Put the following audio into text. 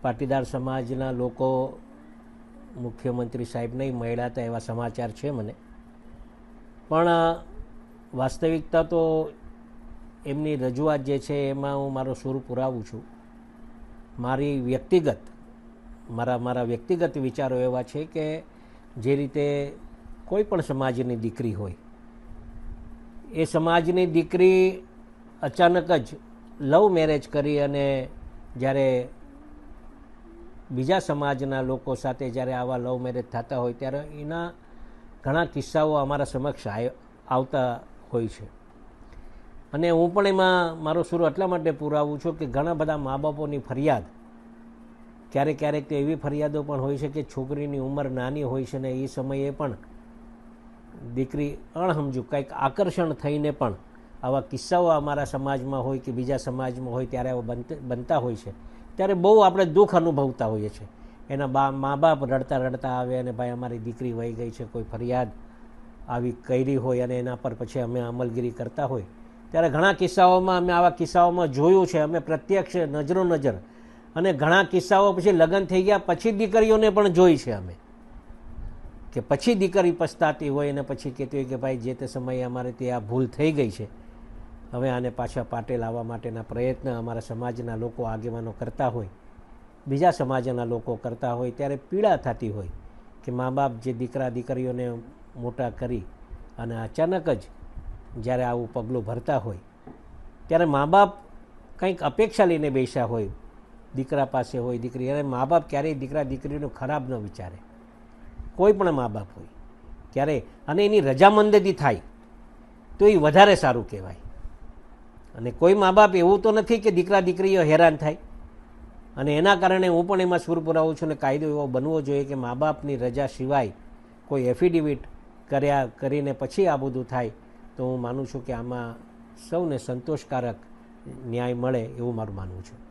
પાટીદાર સમાજના લોકો મુખ્યમંત્રી સાહેબને મળ્યા હતા એવા સમાચાર છે મને, પણ વાસ્તવિકતા તો એમની રજૂઆત જે છે એમાં હું મારો સૂર પુરાવું છું. મારા વ્યક્તિગત વિચારો એવા છે કે જે રીતે કોઈ પણ સમાજની દીકરી હોય, એ સમાજની દીકરી અચાનક જ લવ મેરેજ કરી અને જ્યારે બીજા સમાજના લોકો સાથે જ્યારે આવા લવ મેરેજ થતા હોય ત્યારે એના ઘણા કિસ્સાઓ અમારા સમક્ષ આવતા હોય છે. અને હું પણ એમાં મારો સૂર એટલા માટે પુરાવું છું કે ઘણા બધા મા બાપોની ફરિયાદ, ક્યારેક તો એવી ફરિયાદો પણ હોય છે કે છોકરીની ઉંમર નાની હોય છે ને એ સમયે પણ દીકરી અણસમજુ કંઈક આકર્ષણ થઈને પણ આવા કિસ્સાઓ અમારા સમાજમાં હોય કે બીજા સમાજમાં હોય ત્યારે બનતા હોય છે. ત્યારે બહુ આપણે દુઃખ અનુભવતા હોઈએ છીએ. એના મા બાપ રડતા આવે અને ભાઈ અમારી દીકરી વહી ગઈ છે, કોઈ ફરિયાદ આવી કરી હોય અને એના પર પછી અમે અમલગીરી કરતા હોય ત્યારે ઘણા કિસ્સાઓમાં અમે આવા કિસ્સાઓમાં જોયું છે, અમે પ્રત્યક્ષ નજર અને ઘણા કિસ્સાઓ પછી લગ્ન થઈ ગયા પછી દીકરીઓને પણ જોઈ છે અમે, કે પછી દીકરી પછતાતી હોય અને પછી કહેતી હોય કે ભાઈ જે તે સમયે અમારે તે આ ભૂલ થઈ ગઈ છે, હવે આને પાછા પાટે લાવવા માટેના પ્રયત્ન અમારા સમાજના લોકો આગેવાનો કરતા હોય, બીજા સમાજના લોકો કરતા હોય ત્યારે પીડા થતી હોય કે મા બાપ જે દીકરા દીકરીઓને મોટા કરી અને અચાનક જ જ્યારે આવું પગલું ભરતા હોય ત્યારે મા બાપ કંઈક અપેક્ષા લઈને બેસ્યા હોય દીકરા પાસે હોય દીકરી, અને મા બાપ ક્યારેય દીકરા દીકરીનું ખરાબ ન વિચારે, કોઈ પણ મા બાપ હોય ક્યારે, અને એની રજામંદી થાય તો એ વધારે સારું કહેવાય. અને કોઈ મા બાપ એવું તો નથી કે દીકરા દીકરીઓ હેરાન થાય, અને એના કારણે હું પણ એમાં સૂર પુરાવું છું. અને કાયદો એવો બનવો જોઈએ કે મા બાપની રજા સિવાય કોઈ એફિડેવિટ કરીને પછી આ બધું થાય તો હું માનું છું કે આમાં સૌને સંતોષકારક ન્યાય મળે એવું મારું માનવું છે.